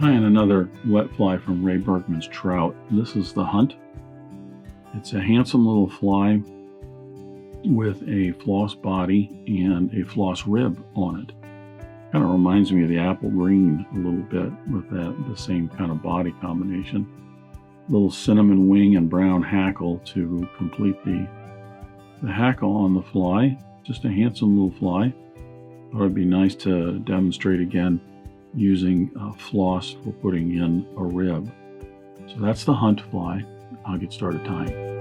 tying another wet fly from Ray Bergman's Trout. This is the Hunt. It's a handsome little fly with a floss body and a floss rib on it. Kind of reminds me of the apple green a little bit with the same kind of body combination. Little cinnamon wing and brown hackle to complete the hackle on the fly. Just a handsome little fly. Thought it'd be nice to demonstrate again using floss for putting in a rib. So that's the Hunt fly. I'll get started tying.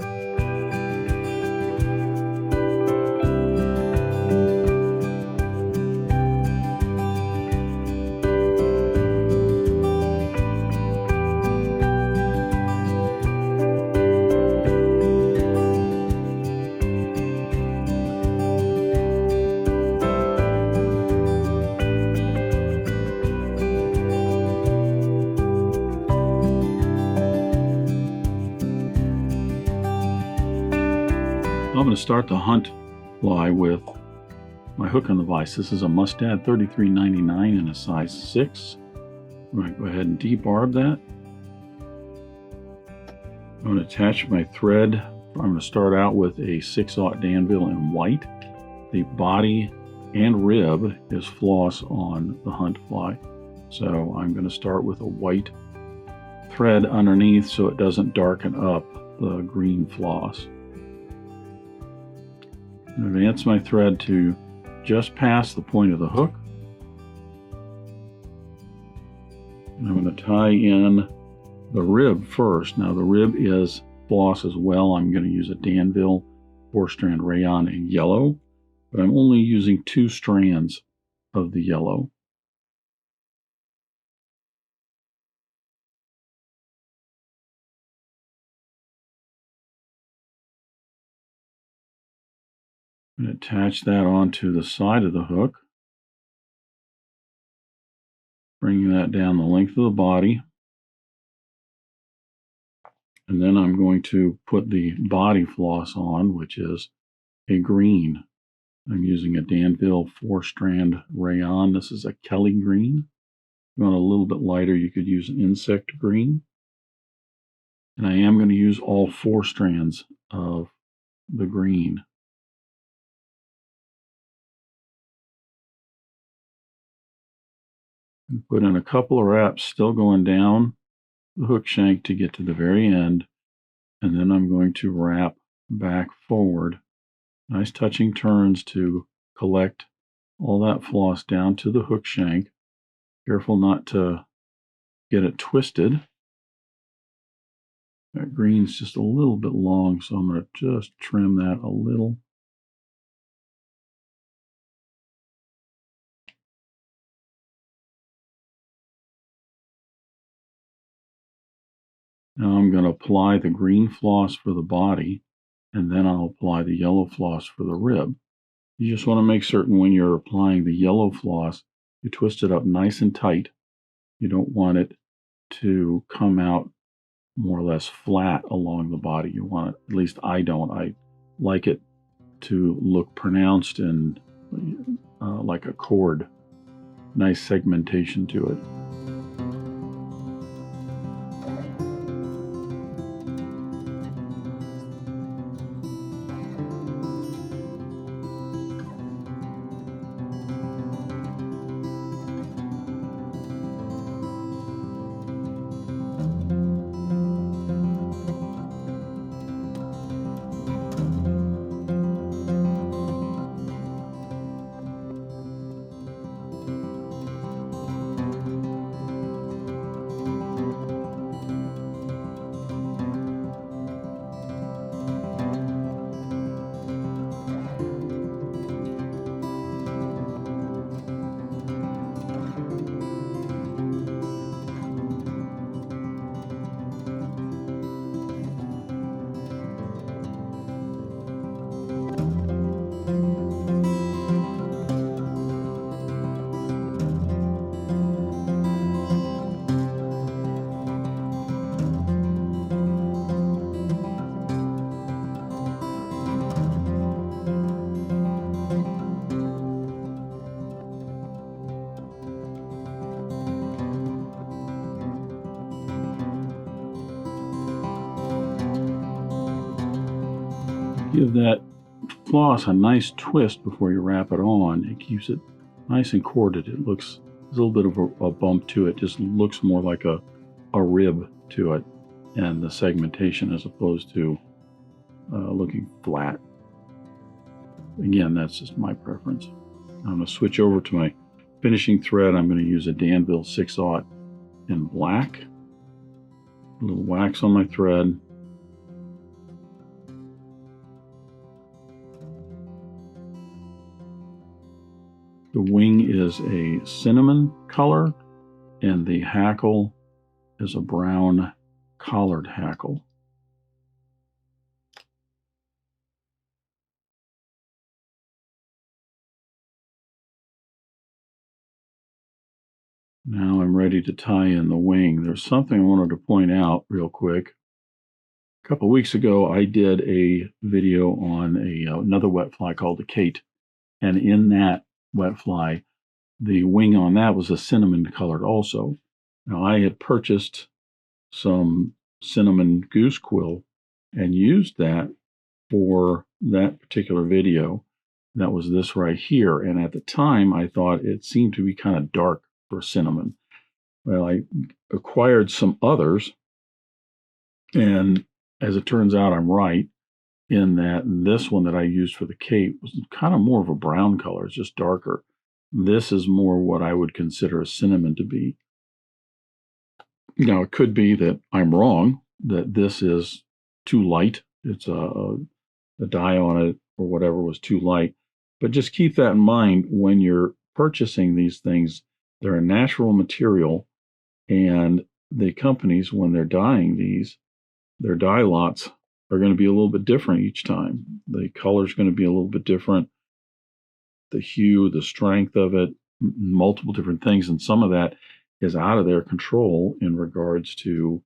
I'm going to start the Hunt fly with my hook on the vise. This is a Mustad 33.99 in a size 6. I'm going to go ahead and debarb that. I'm going to attach my thread. I'm going to start out with a 6/0 Danville in white. The body and rib is floss on the Hunt fly. So I'm going to start with a white thread underneath so it doesn't darken up the green floss. Advance my thread to just past the point of the hook. And I'm going to tie in the rib first. Now the rib is floss as well. I'm going to use a Danville 4-strand Rayon in yellow, but I'm only using 2 strands of the yellow. And attach that onto the side of the hook, bringing that down the length of the body. And then I'm going to put the body floss on, which is a green. I'm using a Danville 4-strand Rayon. This is a Kelly green. If you want a little bit lighter, you could use an insect green. And I am going to use all 4 strands of the green. And put in a couple of wraps, still going down the hook shank to get to the very end, and then I'm going to wrap back forward. Nice touching turns to collect all that floss down to the hook shank. Careful not to get it twisted. That green's just a little bit long, so I'm going to just trim that a little. Now I'm going to apply the green floss for the body, and then I'll apply the yellow floss for the rib. You just want to make certain when you're applying the yellow floss, you twist it up nice and tight. You don't want it to come out more or less flat along the body. You want it, at least I don't. I like it to look pronounced and like a cord. Nice segmentation to it. Give that floss a nice twist before you wrap it on. It keeps it nice and corded. It looks, there's a little bit of a bump to it. Just looks more like a rib to it, and the segmentation as opposed to looking flat. Again, that's just my preference. I'm going to switch over to my finishing thread. I'm going to use a Danville 6/0 in black. A little wax on my thread. The wing is a cinnamon color, and the hackle is a brown collared hackle. Now I'm ready to tie in the wing. There's something I wanted to point out real quick. A couple of weeks ago, I did a video on another wet fly called the Kate, and in that wet fly, the wing on that was a cinnamon colored also. Now I had purchased some cinnamon goose quill and used that for that particular video. That was this right here, and at the time I thought it seemed to be kind of dark for cinnamon. Well, I acquired some others, and as it turns out, I'm right in that this one that I used for the cape was kind of more of a brown color. It's just darker. This is more what I would consider a cinnamon to be. Now, it could be that I'm wrong, that this is too light. It's the dye on it or whatever was too light. But just keep that in mind when you're purchasing these things. They're a natural material, and the companies, when they're dyeing these, their dye lots are going to be a little bit different each time. The color is going to be a little bit different. The hue, the strength of it, multiple different things. And some of that is out of their control in regards to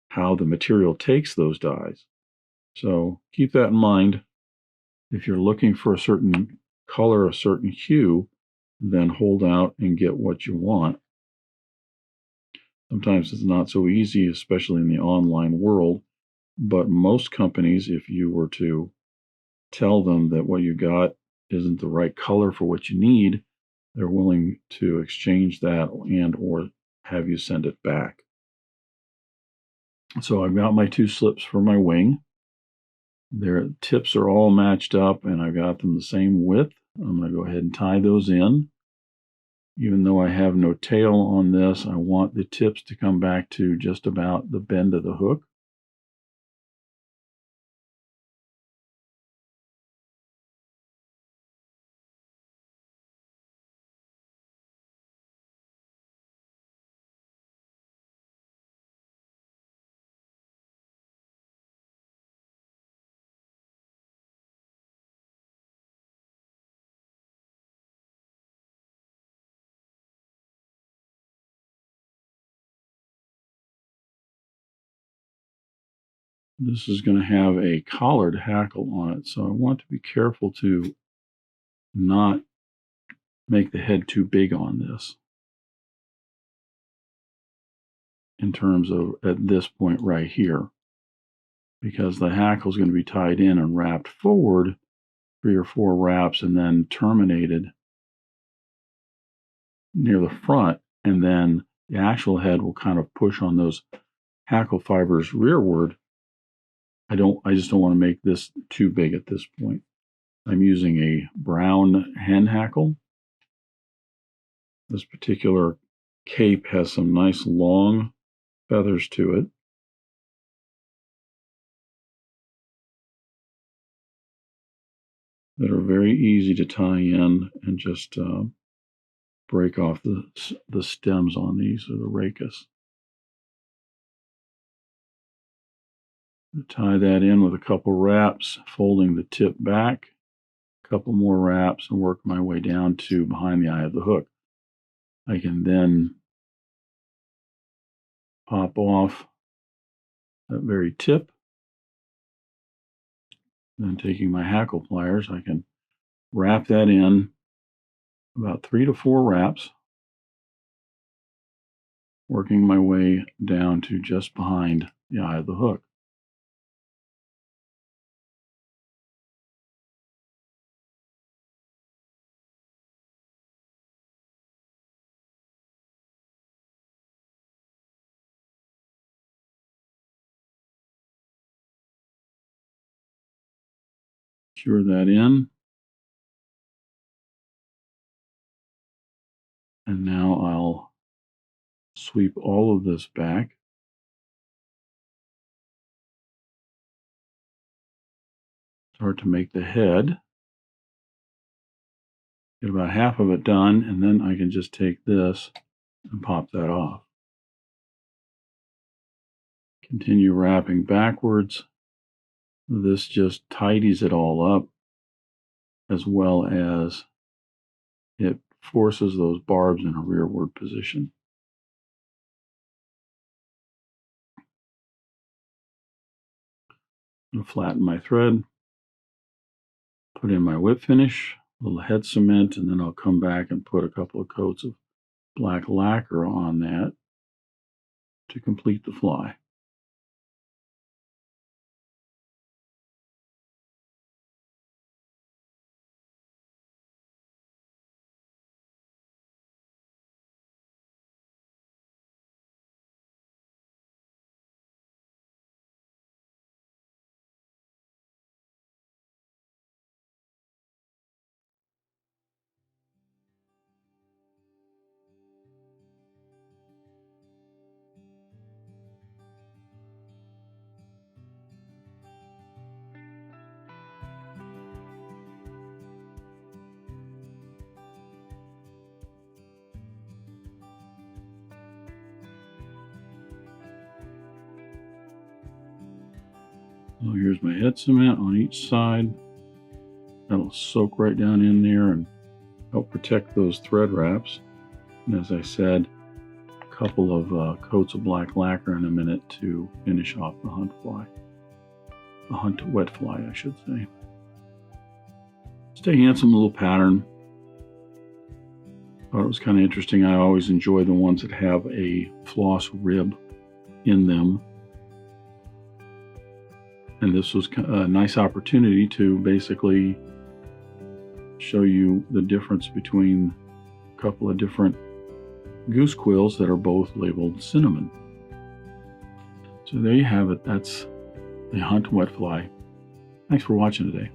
how the material takes those dyes. So keep that in mind. If you're looking for a certain color, a certain hue, then hold out and get what you want. Sometimes it's not so easy, especially in the online world, but most companies, if you were to tell them that what you got isn't the right color for what you need, they're willing to exchange that and or have you send it back. So I've got my 2 slips for my wing. Their tips are all matched up, and I've got them the same width. I'm going to go ahead and tie those in. Even though I have no tail on this, I want the tips to come back to just about the bend of the hook. This is going to have a collared hackle on it, so I want to be careful to not make the head too big on this in terms of at this point right here, because the hackle is going to be tied in and wrapped forward 3 or 4 wraps and then terminated near the front, and then the actual head will kind of push on those hackle fibers rearward. I just don't want to make this too big at this point. I'm using a brown hen hackle. This particular cape has some nice long feathers to it. That are very easy to tie in and just break off the stems on these, or the rachis. Tie that in with a couple wraps, folding the tip back, a couple more wraps, and work my way down to behind the eye of the hook. I can then pop off that very tip. Then taking my hackle pliers, I can wrap that in about 3 to 4 wraps, working my way down to just behind the eye of the hook. Secure that in. And now I'll sweep all of this back. Start to make the head. Get about half of it done, and then I can just take this and pop that off. Continue wrapping backwards. This just tidies it all up, as well as it forces those barbs in a rearward position. I'm going to flatten my thread, put in my whip finish, a little head cement, and then I'll come back and put a couple of coats of black lacquer on that to complete the fly. So here's my head cement on each side. That'll soak right down in there and help protect those thread wraps. And as I said, a couple of coats of black lacquer in a minute to finish off the hunt fly. The hunt wet fly, I should say. Stay handsome little pattern. Thought it was kind of interesting. I always enjoy the ones that have a floss rib in them. And this was a nice opportunity to basically show you the difference between a couple of different goose quills that are both labeled cinnamon. So there you have it. That's the hunt wet fly. Thanks for watching today.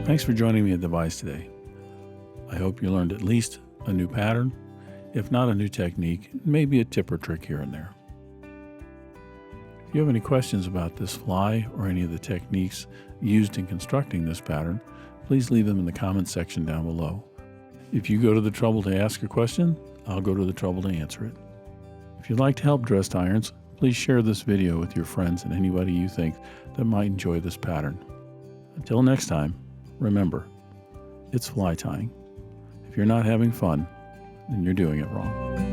Thanks for joining me at Devise today. I hope you learned at least a new pattern, if not a new technique, maybe a tip or trick here and there. If you have any questions about this fly or any of the techniques used in constructing this pattern, please leave them in the comments section down below. If you go to the trouble to ask a question, I'll go to the trouble to answer it. If you'd like to help dressed irons, please share this video with your friends and anybody you think that might enjoy this pattern. Until next time, remember, it's fly tying. If you're not having fun, then you're doing it wrong.